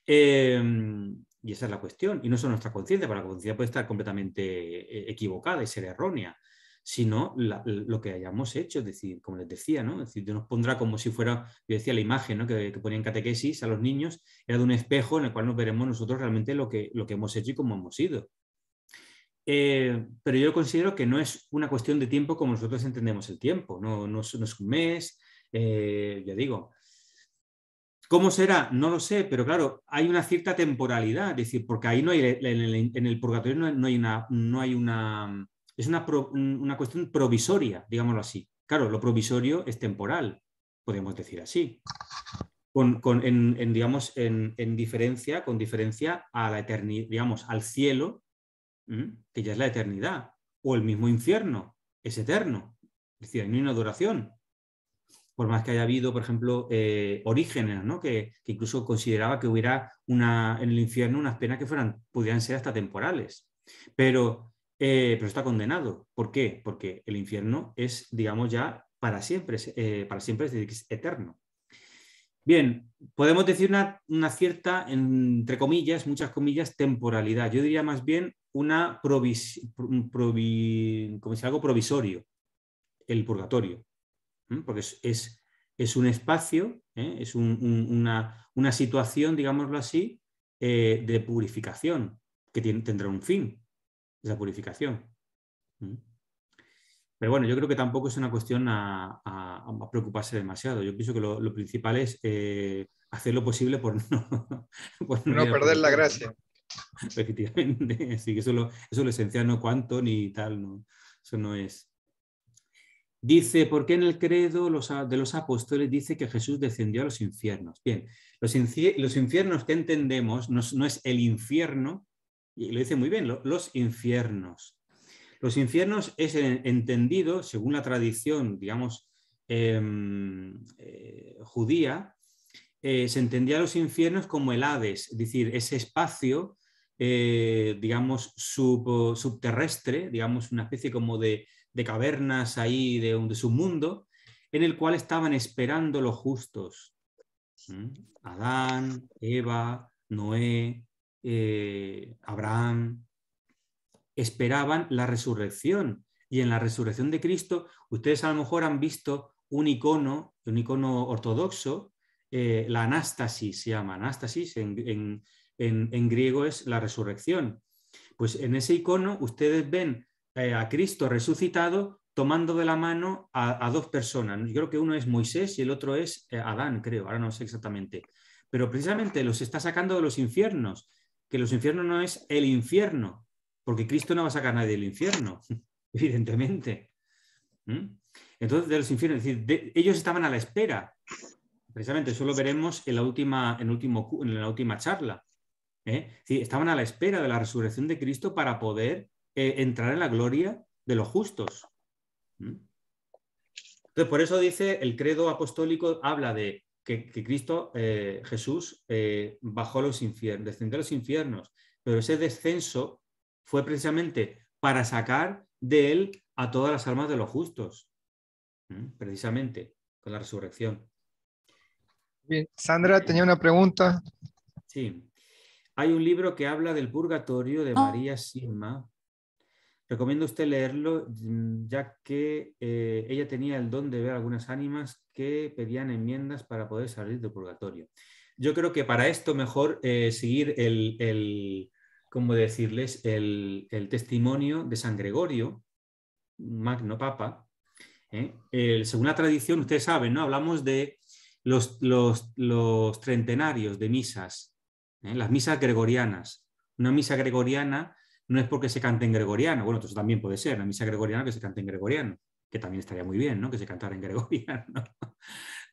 Y esa es la cuestión. Y no solo nuestra conciencia, porque la conciencia puede estar completamente equivocada y ser errónea, sino lo que hayamos hecho. Es decir, como les decía, ¿no? Es decir, Dios nos pondrá como si fuera, yo decía, la imagen, ¿no?, que ponía en catequesis a los niños, era de un espejo en el cual nos veremos nosotros realmente lo que hemos hecho y cómo hemos sido. Pero yo considero que no es una cuestión de tiempo como nosotros entendemos el tiempo. No es un mes, ya digo. ¿Cómo será? No lo sé, pero claro, hay una cierta temporalidad, es decir, porque ahí no hay, en el purgatorio es una cuestión provisoria, digámoslo así. Claro, lo provisorio es temporal, podemos decir así, digamos, con diferencia a la eternidad, digamos, al cielo, que ya es la eternidad, o el mismo infierno, es eterno, es decir, no hay una duración. Por más que haya habido, por ejemplo, Orígenes, ¿no?, que incluso consideraba que hubiera en el infierno unas penas que pudieran ser hasta temporales. Pero está condenado. ¿Por qué? Porque el infierno es, digamos, ya para siempre, es decir, que es eterno. Bien, podemos decir una cierta, entre comillas, muchas comillas, temporalidad. Yo diría más bien como si algo provisorio, el purgatorio. Porque es un espacio, es una situación, digámoslo así, de purificación, que tendrá un fin, esa purificación. Pero bueno, yo creo que tampoco es una cuestión a preocuparse demasiado. Yo pienso que lo principal es hacer lo posible por no No ir al perder la purgatorio, ¿no? gracia. Efectivamente, sí, que eso es lo esencial, no cuánto ni tal, no, eso no es. Dice, ¿por qué en el credo de los apóstoles dice que Jesús descendió a los infiernos? Bien, los infiernos que entendemos no es el infierno, y lo dice muy bien, los infiernos. Los infiernos es entendido, según la tradición, digamos, judía, se entendía los infiernos como el Hades, es decir, ese espacio, digamos, subterrestre, digamos, una especie como de cavernas ahí, de submundo, en el cual estaban esperando los justos. Adán, Eva, Noé, Abraham, esperaban la resurrección. Y en la resurrección de Cristo, ustedes a lo mejor han visto un icono ortodoxo, la anástasis se llama, anástasis en griego es la resurrección. Pues en ese icono ustedes ven a Cristo resucitado tomando de la mano a dos personas. Yo creo que uno es Moisés y el otro es Adán, creo, ahora no sé exactamente. Pero precisamente los está sacando de los infiernos, que los infiernos no es el infierno, porque Cristo no va a sacar a nadie del infierno, evidentemente. Entonces, de los infiernos, es decir, ellos estaban a la espera. Precisamente eso lo veremos en la última charla. Sí, estaban a la espera de la resurrección de Cristo para poder entrar en la gloria de los justos. Entonces, por eso dice el credo apostólico, habla de que Cristo, Jesús, bajó a los infiernos, descendió a los infiernos, pero ese descenso fue precisamente para sacar de él a todas las almas de los justos, precisamente con la resurrección. Bien, Sandra tenía una pregunta. Sí. Hay un libro que habla del purgatorio de María Sigma. Recomiendo a usted leerlo, ya que ella tenía el don de ver algunas ánimas que pedían enmiendas para poder salir del purgatorio. Yo creo que para esto mejor seguir ¿cómo decirles? El testimonio de San Gregorio, Magno Papa. Según la tradición, ustedes saben, ¿no? Hablamos de los trentenarios de misas, las misas gregorianas. Una misa gregoriana no es porque se cante en gregoriano, bueno, eso también puede ser, una misa gregoriana que se cante en gregoriano, que también estaría muy bien, ¿no? Que se cantara en gregoriano.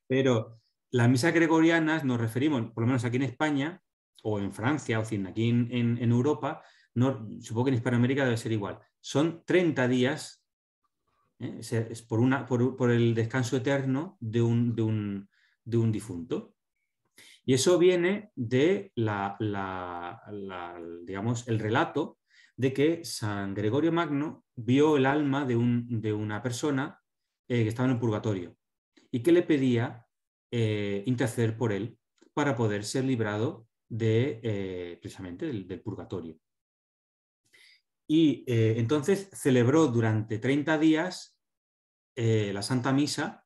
Pero las misas gregorianas nos referimos, por lo menos aquí en España, o en Francia, o aquí en Europa, no, supongo que en Hispanoamérica debe ser igual. Son 30 días, es por el descanso eterno de un difunto. Y eso viene de digamos, el relato de que San Gregorio Magno vio el alma de una persona que estaba en el purgatorio y que le pedía interceder por él para poder ser librado precisamente del purgatorio. Y entonces celebró durante 30 días la Santa Misa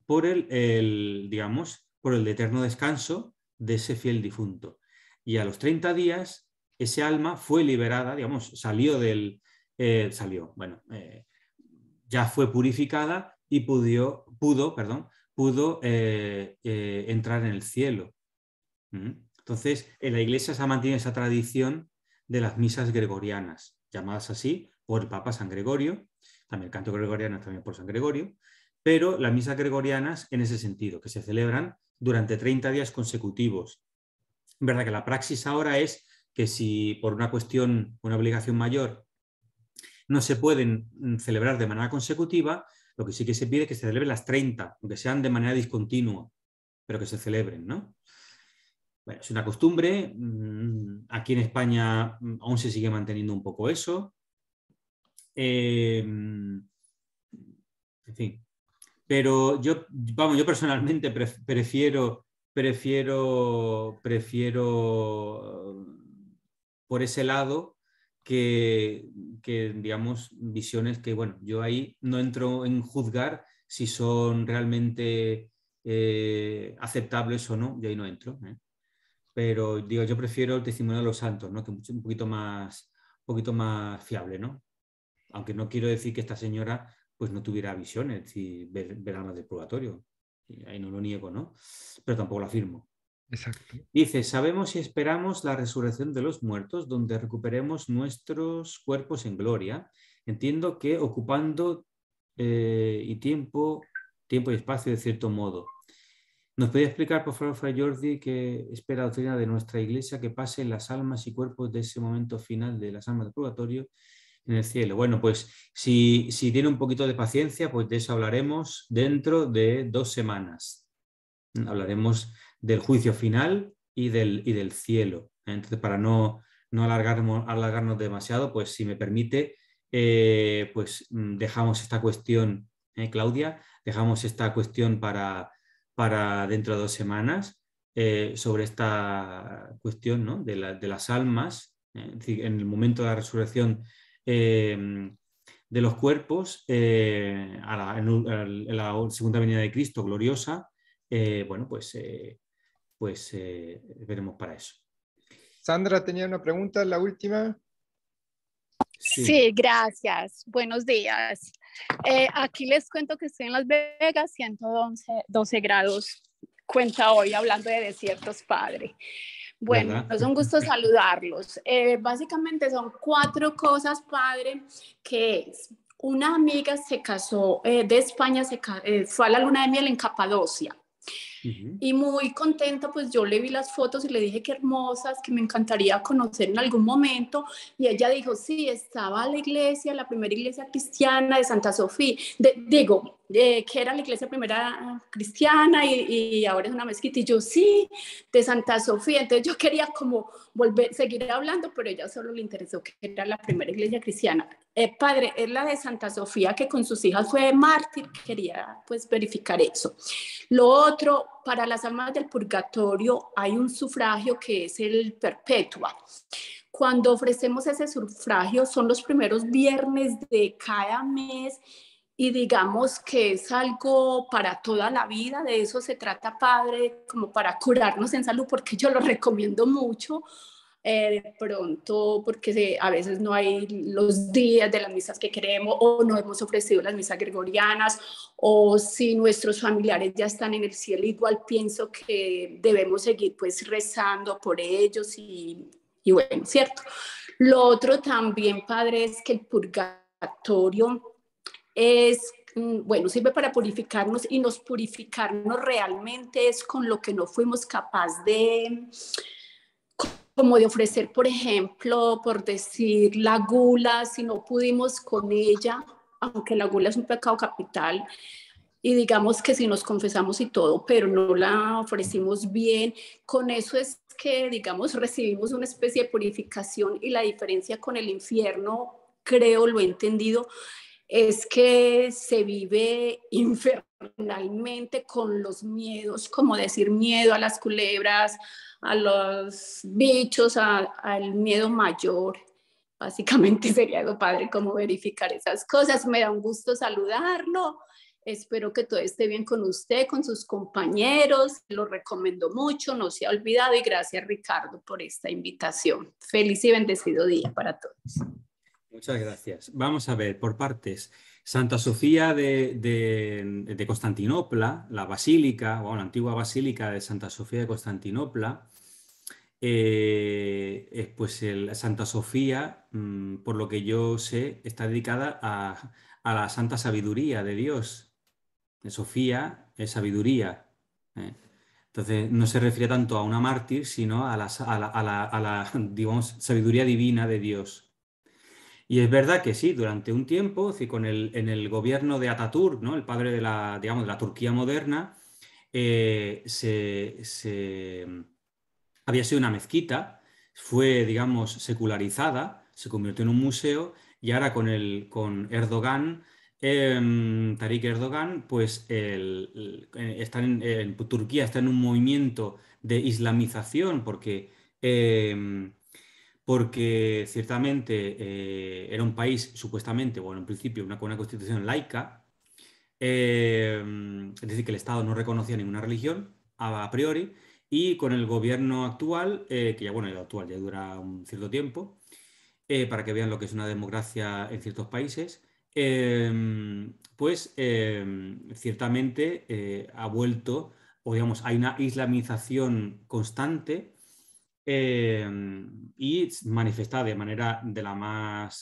por digamos, por el eterno descanso de ese fiel difunto. Y a los 30 días, ese alma fue liberada, digamos, ya fue purificada y pudo entrar en el cielo. Entonces, en la Iglesia se ha mantenido esa tradición de las misas gregorianas, llamadas así por el Papa San Gregorio, también el canto gregoriano también por San Gregorio, pero las misas gregorianas en ese sentido, que se celebran durante 30 días consecutivos. Es verdad que la praxis ahora es que si por una cuestión, una obligación mayor, no se pueden celebrar de manera consecutiva, lo que sí que se pide es que se celebren las 30, aunque sean de manera discontinua, pero que se celebren, ¿no? Bueno, es una costumbre, aquí en España aún se sigue manteniendo un poco eso. En fin, pero yo personalmente prefiero por ese lado que, digamos, visiones que, bueno, yo ahí no entro en juzgar si son realmente aceptables o no, yo ahí no entro. Pero digo, yo prefiero el testimonio de los santos, ¿no? Que es un poquito más fiable, ¿no? Aunque no quiero decir que esta señora pues no tuviera visiones y ver almas del purgatorio. Y ahí no lo niego, ¿no? Pero tampoco lo afirmo. Exacto. Dice, sabemos y esperamos la resurrección de los muertos, donde recuperemos nuestros cuerpos en gloria. Entiendo que ocupando y tiempo y espacio de cierto modo. ¿Nos podría explicar, por favor, Fray Jordi, qué espera la doctrina de nuestra Iglesia que pasen las almas y cuerpos de ese momento final de las almas del purgatorio en el cielo? Bueno, pues si tiene un poquito de paciencia, pues de eso hablaremos dentro de 2 semanas. Hablaremos del juicio final y del cielo. Entonces, para no alargarnos demasiado, pues si me permite, pues dejamos esta cuestión, Claudia, dejamos esta cuestión para dentro de 2 semanas, sobre esta cuestión, ¿no?, de las almas, es decir, en el momento de la resurrección de los cuerpos, en la segunda venida de Cristo gloriosa. Bueno, pues veremos para eso. Sandra tenía una pregunta, la última. Sí, gracias. Buenos días. Aquí les cuento que estoy en Las Vegas, 112 grados. Cuenta hoy hablando de desiertos, padre. Bueno, ¿verdad? es un gusto saludarlos. Básicamente son 4 cosas, padre, que es: una amiga se casó de España, fue a la luna de miel en Capadocia. Y muy contenta, pues yo le vi las fotos y le dije que hermosas, que me encantaría conocer en algún momento. Y ella dijo, sí, estaba la iglesia, la primera iglesia cristiana de Santa Sofía. Que era la iglesia primera cristiana y ahora es una mezquita. Y yo, sí, de Santa Sofía. Entonces yo quería como seguir hablando, pero ella solo le interesó que era la primera iglesia cristiana. Padre, es la de Santa Sofía, que con sus hijas fue mártir. Quería pues verificar eso. Lo otro, para las almas del purgatorio hay un sufragio que es el Perpetua. Cuando ofrecemos ese sufragio son los primeros viernes de cada mes y digamos que es algo para toda la vida. De eso se trata, padre, como para curarnos en salud, porque yo lo recomiendo mucho. De pronto, porque a veces no hay los días de las misas que queremos, o no hemos ofrecido las misas gregorianas, o si nuestros familiares ya están en el cielo, igual pienso que debemos seguir pues rezando por ellos y bueno, ¿cierto? Lo otro también, padre, es que el purgatorio bueno, sirve para purificarnos, y nos purificarnos realmente es con lo que no fuimos capaces como de ofrecer, por ejemplo, por decir la gula, si no pudimos con ella, aunque la gula es un pecado capital, y digamos que si nos confesamos y todo, pero no la ofrecimos bien, con eso es que, digamos, recibimos una especie de purificación. Y la diferencia con el infierno, creo, lo he entendido, es que se vive infernalmente con los miedos, como decir miedo a las culebras, a los bichos, al miedo mayor. Básicamente sería eso, padre, como verificar esas cosas. Me da un gusto saludarlo. Espero que todo esté bien con usted, con sus compañeros. Lo recomiendo mucho, no se ha olvidado. Y gracias, Ricardo, por esta invitación. Feliz y bendecido día para todos. Muchas gracias. Vamos a ver, por partes. Santa Sofía de Constantinopla, la basílica, o la antigua basílica de Santa Sofía de Constantinopla, pues Santa Sofía, por lo que yo sé, está dedicada a la santa sabiduría de Dios. Sofía es sabiduría. Entonces no se refiere tanto a una mártir, sino a la digamos, sabiduría divina de Dios. Y es verdad que sí, durante un tiempo, en el gobierno de Atatürk, ¿no?, el padre de digamos, de la Turquía moderna, había sido una mezquita, fue, digamos, secularizada, se convirtió en un museo, y ahora con Erdogan, Tarik Erdogan, pues Turquía está en un movimiento de islamización porque ciertamente era un país supuestamente, bueno, en principio con una constitución laica, es decir, que el Estado no reconocía ninguna religión a priori, y con el gobierno actual, que ya, bueno, el actual ya dura un cierto tiempo, para que vean lo que es una democracia en ciertos países, pues ciertamente ha vuelto, o digamos, hay una islamización constante, y manifestada de la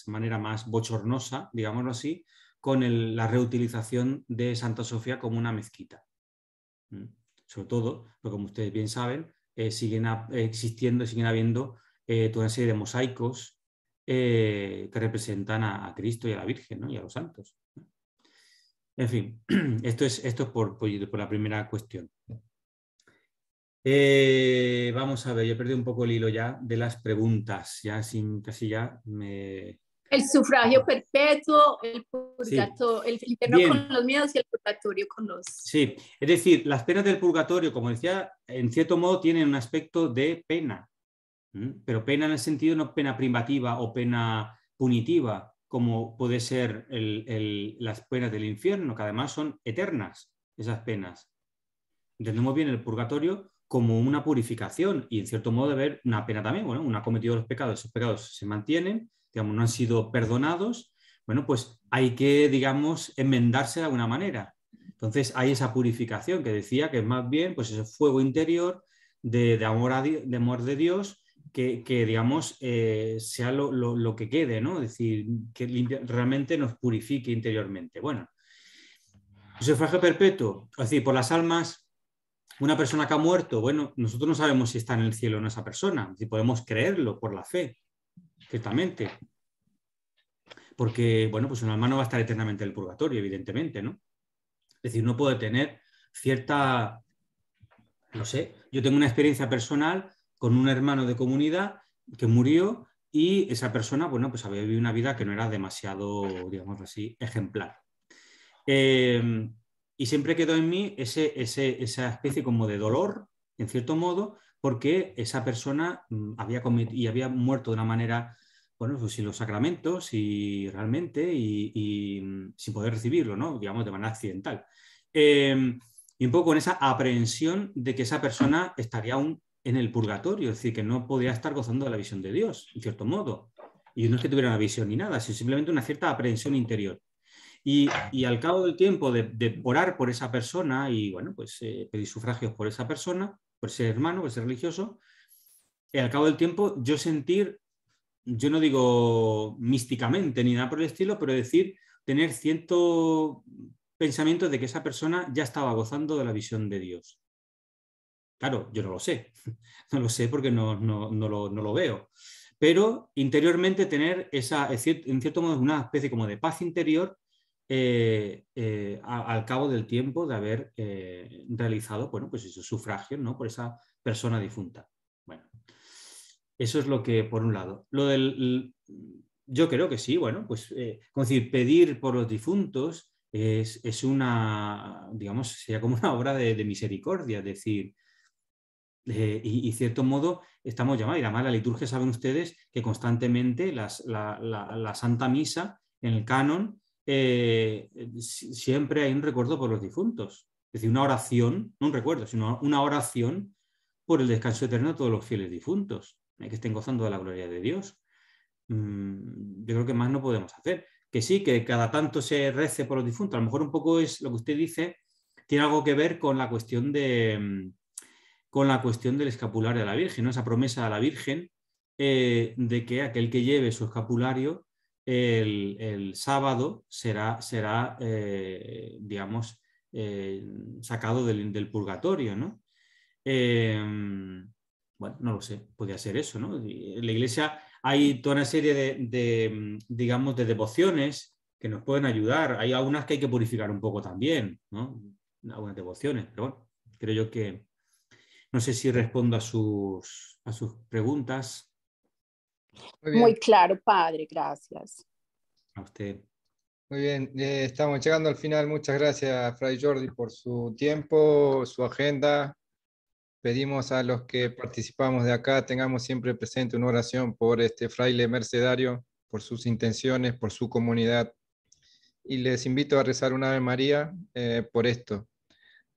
manera más bochornosa, digámoslo así, con la reutilización de Santa Sofía como una mezquita. Sobre todo, porque como ustedes bien saben, siguen existiendo, siguen habiendo toda una serie de mosaicos que representan a Cristo y a la Virgen, ¿no? Y a los santos. En fin, esto es por la primera cuestión. Vamos a ver, yo he perdido un poco el hilo ya de las preguntas. Casi ya me... El sufragio perpetuo, el Sí. purgatorio, el infierno Bien. con los miedos y el purgatorio con los... Sí, es decir, las penas del purgatorio, como decía, en cierto modo tienen un aspecto de pena, pero pena en el sentido no pena privativa o pena punitiva, como puede ser las penas del infierno, que además son eternas, esas penas. Entendemos bien el purgatorio como una purificación y en cierto modo de ver una pena también. Bueno, uno ha cometido los pecados, esos pecados se mantienen, digamos, no han sido perdonados, bueno, pues hay que, digamos, enmendarse de alguna manera. Entonces hay esa purificación que decía que es más bien pues ese fuego interior de amor de Dios que digamos, sea lo que quede, ¿no? Es decir, que realmente nos purifique interiormente. Bueno, el sufragio perpetuo, es decir, por las almas, una persona que ha muerto, bueno, nosotros no sabemos si está en el cielo o no esa persona, si podemos creerlo por la fe, ciertamente. Porque, bueno, pues un alma no va a estar eternamente en el purgatorio, evidentemente, ¿no? Es decir, uno puede tener cierta, no sé, yo tengo una experiencia personal con un hermano de comunidad que murió y esa persona, bueno, pues había vivido una vida que no era demasiado, digamos así, ejemplar. Y siempre quedó en mí esa especie como de dolor, en cierto modo, porque esa persona había muerto de una manera, bueno, pues sin los sacramentos y realmente y sin poder recibirlo, ¿no? Digamos, de manera accidental. Y un poco con esa aprehensión de que esa persona estaría aún en el purgatorio, es decir, que no podría estar gozando de la visión de Dios, en cierto modo. Y no es que tuviera una visión ni nada, sino simplemente una cierta aprehensión interior. Y al cabo del tiempo de orar por esa persona y, bueno, pues pedir sufragios por esa persona, por ese hermano, por ese religioso, al cabo del tiempo yo sentir, yo no digo místicamente ni nada por el estilo, pero decir, tener cierto pensamiento de que esa persona ya estaba gozando de la visión de Dios. Claro, yo no lo sé, no lo sé porque no lo veo, pero interiormente tener en cierto modo, una especie como de paz interior al cabo del tiempo de haber realizado, bueno, pues esos sufragios, ¿no? Por esa persona difunta. Bueno, eso es lo que, por un lado. Yo creo que sí, bueno, pues, como decir, pedir por los difuntos es una, digamos, sería como una obra de misericordia, es decir, y cierto modo estamos llamados, y además la liturgia, saben ustedes que constantemente la Santa Misa en el canon siempre hay un recuerdo por los difuntos, es decir, una oración, no un recuerdo, sino una oración por el descanso eterno de todos los fieles difuntos, que estén gozando de la gloria de Dios. Yo creo que más no podemos hacer. Que sí, que cada tanto se rece por los difuntos, a lo mejor un poco es lo que usted dice, tiene algo que ver con la cuestión del escapulario de la Virgen, ¿no? Esa promesa a la Virgen de que aquel que lleve su escapulario el sábado será digamos, sacado del purgatorio, ¿no? Bueno, no lo sé, podría ser eso, ¿no? En la Iglesia hay toda una serie digamos, de devociones que nos pueden ayudar. Hay algunas que hay que purificar un poco también, ¿no? Algunas devociones, pero bueno, creo yo que no sé si respondo a sus preguntas. Muy bien. Muy claro, padre, gracias. A usted. Muy bien, estamos llegando al final. Muchas gracias, Fray Jordi, por su tiempo, su agenda. Pedimos a los que participamos de acá, tengamos siempre presente una oración por este fraile mercedario, por sus intenciones, por su comunidad. Y les invito a rezar un Ave María por esto.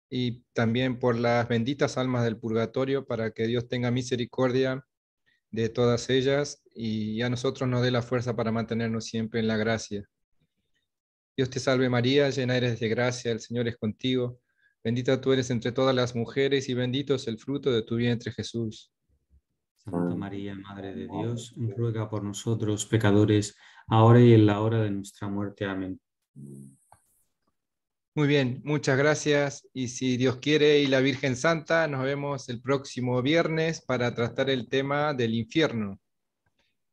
Y también por las benditas almas del purgatorio, para que Dios tenga misericordia de todas ellas y a nosotros nos dé la fuerza para mantenernos siempre en la gracia. Dios te salve María, llena eres de gracia, el Señor es contigo. Bendita tú eres entre todas las mujeres y bendito es el fruto de tu vientre Jesús. Santa María, Madre de Dios, ruega por nosotros pecadores, ahora y en la hora de nuestra muerte. Amén. Muy bien, muchas gracias. Y si Dios quiere y la Virgen Santa, nos vemos el próximo viernes para tratar el tema del infierno.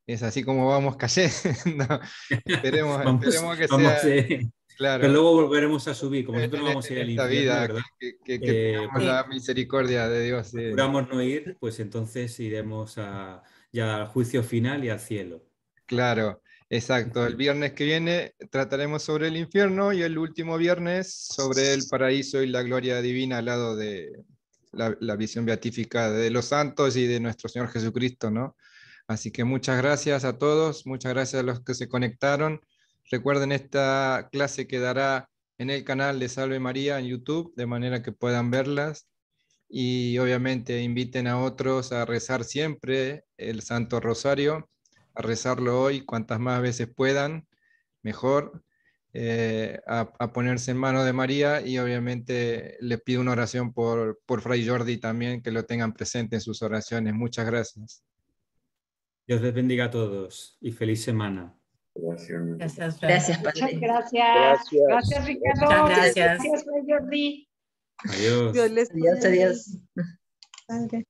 Es así como vamos cayendo. Esperemos que sea pero claro. luego volveremos a subir, como nosotros no vamos a ir En al esta infierno, vida, ¿verdad? que tengamos la misericordia de Dios. Procuramos no ir, pues entonces iremos ya al juicio final y al cielo. Claro, exacto. El viernes que viene trataremos sobre el infierno y el último viernes sobre el paraíso y la gloria divina al lado de la visión beatífica de los santos y de nuestro Señor Jesucristo, ¿no? Así que muchas gracias a todos, muchas gracias a los que se conectaron. Recuerden, esta clase quedará en el canal de Salve María en YouTube, de manera que puedan verlas. Y obviamente inviten a otros a rezar siempre el Santo Rosario, a rezarlo hoy cuantas más veces puedan, mejor, a ponerse en manos de María, y obviamente les pido una oración por Fray Jordi también, que lo tengan presente en sus oraciones. Muchas gracias. Dios les bendiga a todos y feliz semana. Gracias, Gracias, Padre. Padre. Gracias. Gracias, Ricardo. Muchas gracias. Gracias, Fray Jordi. Adiós. Dios les Adiós, adiós. Padre.